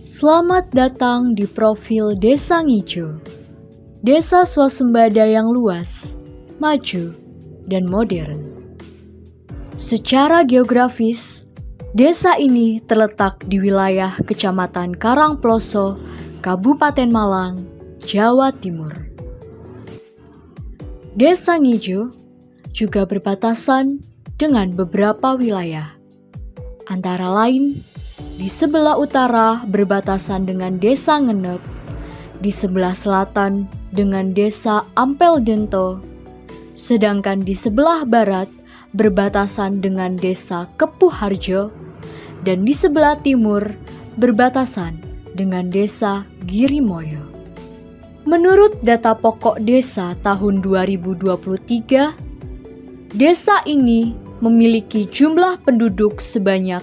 Selamat datang di profil Desa Ngijo. Desa swasembada yang luas, maju, dan modern. Secara geografis, desa ini terletak di wilayah Kecamatan Karangploso, Kabupaten Malang, Jawa Timur. Desa Ngijo juga berbatasan dengan beberapa wilayah, antara lain di sebelah utara berbatasan dengan Desa Ngenep, di sebelah selatan dengan Desa Ampel Dento, sedangkan di sebelah barat berbatasan dengan Desa Kepuharjo, dan di sebelah timur berbatasan dengan Desa Girimoyo. Menurut data pokok desa tahun 2023, desa ini memiliki jumlah penduduk sebanyak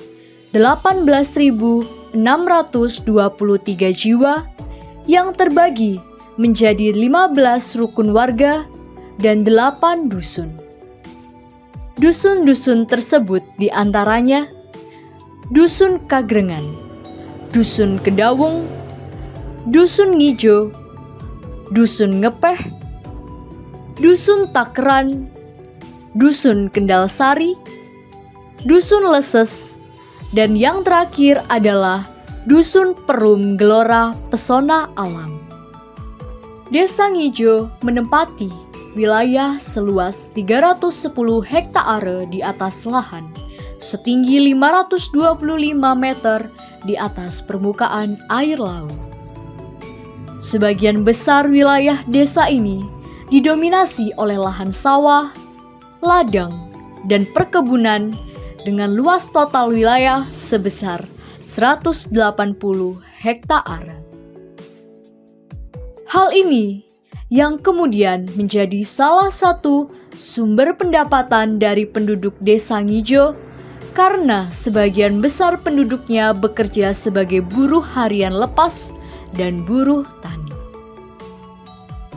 18.623 jiwa yang terbagi menjadi 15 rukun warga dan 8 dusun. Dusun-dusun tersebut diantaranya Dusun Kagrengan, Dusun Kedawung, Dusun Ngijo, Dusun Ngepeh, Dusun Takran, Dusun Kendal Sari, Dusun Leses, dan yang terakhir adalah Dusun Perum Gelora Pesona Alam. Desa Ngijo menempati wilayah seluas 310 hektare di atas lahan setinggi 525 meter di atas permukaan air laut. Sebagian besar wilayah desa ini didominasi oleh lahan sawah, ladang, dan perkebunan dengan luas total wilayah sebesar 180 hektare. Hal ini yang kemudian menjadi salah satu sumber pendapatan dari penduduk Desa Ngijo karena sebagian besar penduduknya bekerja sebagai buruh harian lepas dan buruh tani.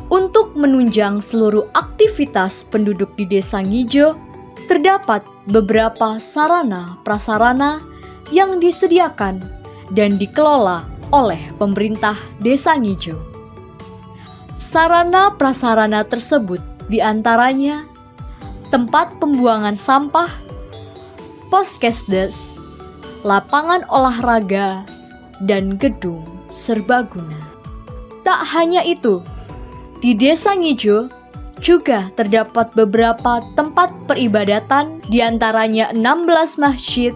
Untuk menunjang seluruh aktivitas penduduk di Desa Ngijo, terdapat beberapa sarana prasarana yang disediakan dan dikelola oleh pemerintah Desa Ngijo. Sarana prasarana tersebut diantaranya tempat pembuangan sampah, poskesdes, lapangan olahraga, dan gedung serbaguna. Tak hanya itu, di Desa Ngijo juga terdapat beberapa tempat peribadatan, diantaranya 16 masjid,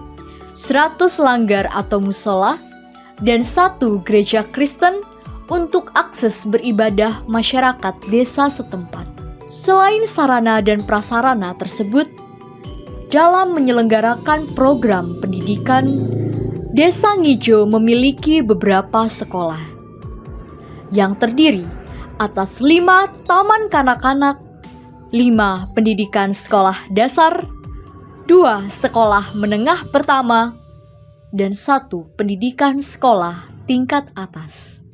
100 langgar atau musola, dan 1 gereja Kristen untuk akses beribadah masyarakat desa setempat. Selain sarana dan prasarana tersebut, dalam menyelenggarakan program pendidikan, Desa Ngijo memiliki beberapa sekolah yang terdiri atas 5 taman kanak-kanak, 5 pendidikan sekolah dasar, 2 sekolah menengah pertama, dan 1 pendidikan sekolah tingkat atas.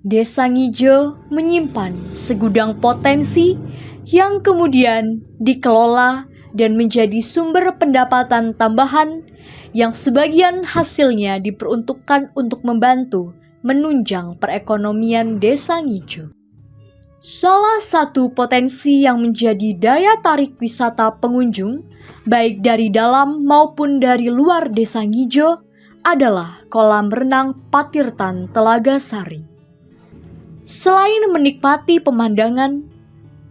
Desa Ngijo menyimpan segudang potensi yang kemudian dikelola dan menjadi sumber pendapatan tambahan yang sebagian hasilnya diperuntukkan untuk membantu menunjang perekonomian Desa Ngijo. Salah satu potensi yang menjadi daya tarik wisata pengunjung, baik dari dalam maupun dari luar Desa Ngijo, adalah kolam renang Patirtan Telaga Sari. Selain menikmati pemandangan,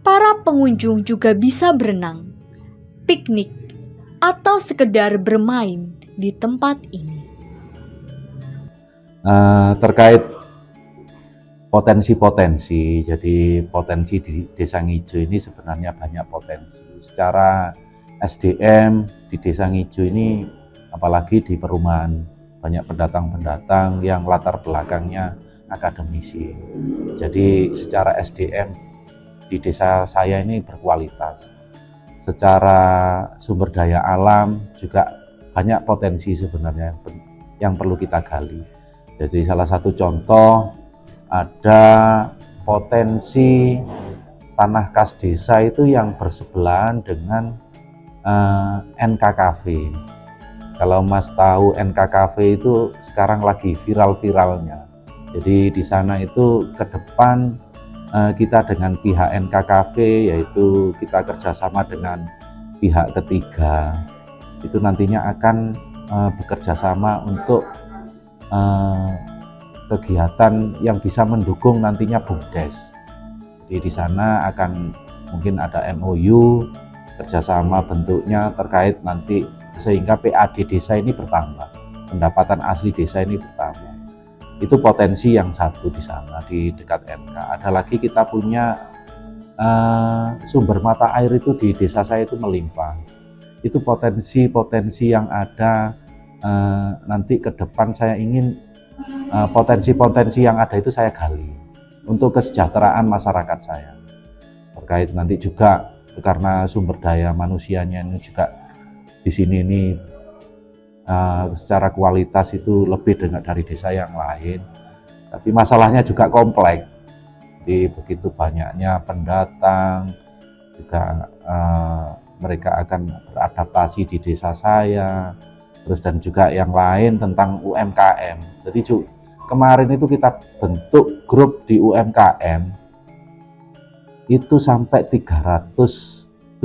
para pengunjung juga bisa berenang, piknik, atau sekedar bermain di tempat ini. Terkait potensi-potensi, jadi potensi di Desa Ngijo ini sebenarnya banyak potensi. Secara SDM di Desa Ngijo ini, apalagi di perumahan, banyak pendatang-pendatang yang latar belakangnya akademisi. Jadi secara SDM di desa saya ini berkualitas. Secara sumber daya alam juga banyak potensi sebenarnya yang perlu kita gali. Jadi salah satu contoh ada potensi tanah kas desa itu yang bersebelahan dengan NKKV. Kalau Mas tahu NKKV itu sekarang lagi viral-viralnya. Jadi di sana itu ke depan kita dengan pihak NKKV, yaitu kita kerjasama dengan pihak ketiga, itu nantinya akan bekerja sama untuk kegiatan yang bisa mendukung nantinya BUMDes. Jadi di sana akan mungkin ada MOU kerjasama bentuknya terkait nanti sehingga PAD desa ini bertambah, pendapatan asli desa ini bertambah. Itu potensi yang satu di sana di dekat MK. Ada lagi kita punya sumber mata air itu di desa saya itu melimpah. Itu potensi-potensi yang ada nanti ke depan saya ingin potensi-potensi yang ada itu saya gali untuk kesejahteraan masyarakat saya. Terkait nanti juga karena sumber daya manusianya ini juga di sini ini secara kualitas itu lebih dari desa yang lain, tapi masalahnya juga kompleks. Jadi begitu banyaknya pendatang juga mereka akan beradaptasi di desa saya, terus dan juga yang lain tentang UMKM. Jadi kemarin itu kita bentuk grup di UMKM itu sampai 317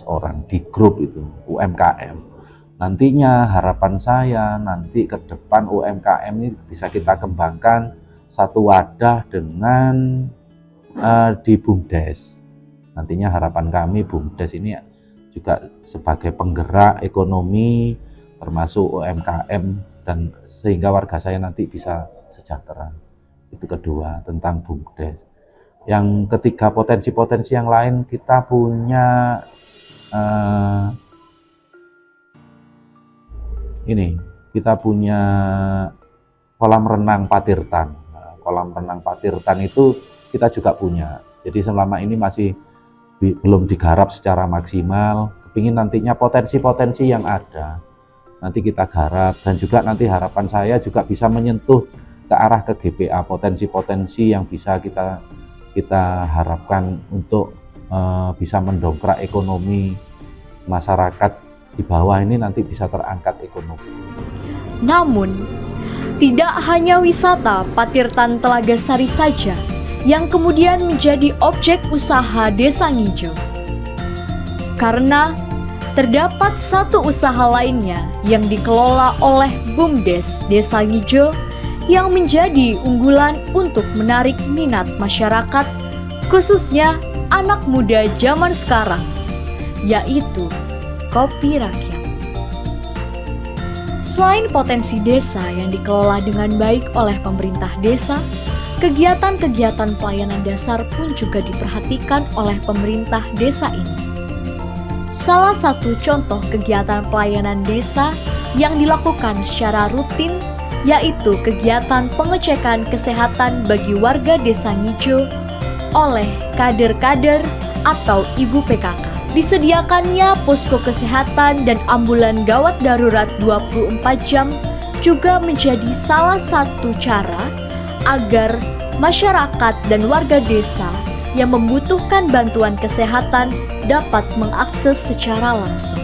orang di grup itu UMKM. Nantinya harapan saya nanti ke depan UMKM ini bisa kita kembangkan satu wadah dengan di BUMDes. Nantinya harapan kami BUMDes ini juga sebagai penggerak ekonomi termasuk UMKM dan sehingga warga saya nanti bisa sejahtera. Itu kedua tentang BUMDes. Yang ketiga potensi-potensi yang lain kita punya kita punya kolam renang Patirtan. Kolam renang Patirtan itu kita juga punya. Jadi selama ini masih belum digarap secara maksimal. Kepingin nantinya potensi-potensi yang ada nanti kita garap, dan juga nanti harapan saya juga bisa menyentuh ke arah ke GPA, potensi-potensi yang bisa kita harapkan untuk bisa mendongkrak ekonomi masyarakat di bawah ini nanti bisa terangkat ekonomi. Namun, tidak hanya wisata Patirtan Telaga Sari saja yang kemudian menjadi objek usaha Desa Ngijo. Karena terdapat satu usaha lainnya yang dikelola oleh BUMDes Desa Ngijo yang menjadi unggulan untuk menarik minat masyarakat, khususnya anak muda zaman sekarang, yaitu kopi rakyat. Selain potensi desa yang dikelola dengan baik oleh pemerintah desa, kegiatan-kegiatan pelayanan dasar pun juga diperhatikan oleh pemerintah desa ini. Salah satu contoh kegiatan pelayanan desa yang dilakukan secara rutin yaitu kegiatan pengecekan kesehatan bagi warga Desa Ngijo oleh kader-kader atau ibu PKK. Disediakannya posko kesehatan dan ambulan gawat darurat 24 jam juga menjadi salah satu cara agar masyarakat dan warga desa yang membutuhkan bantuan kesehatan dapat mengakses secara langsung.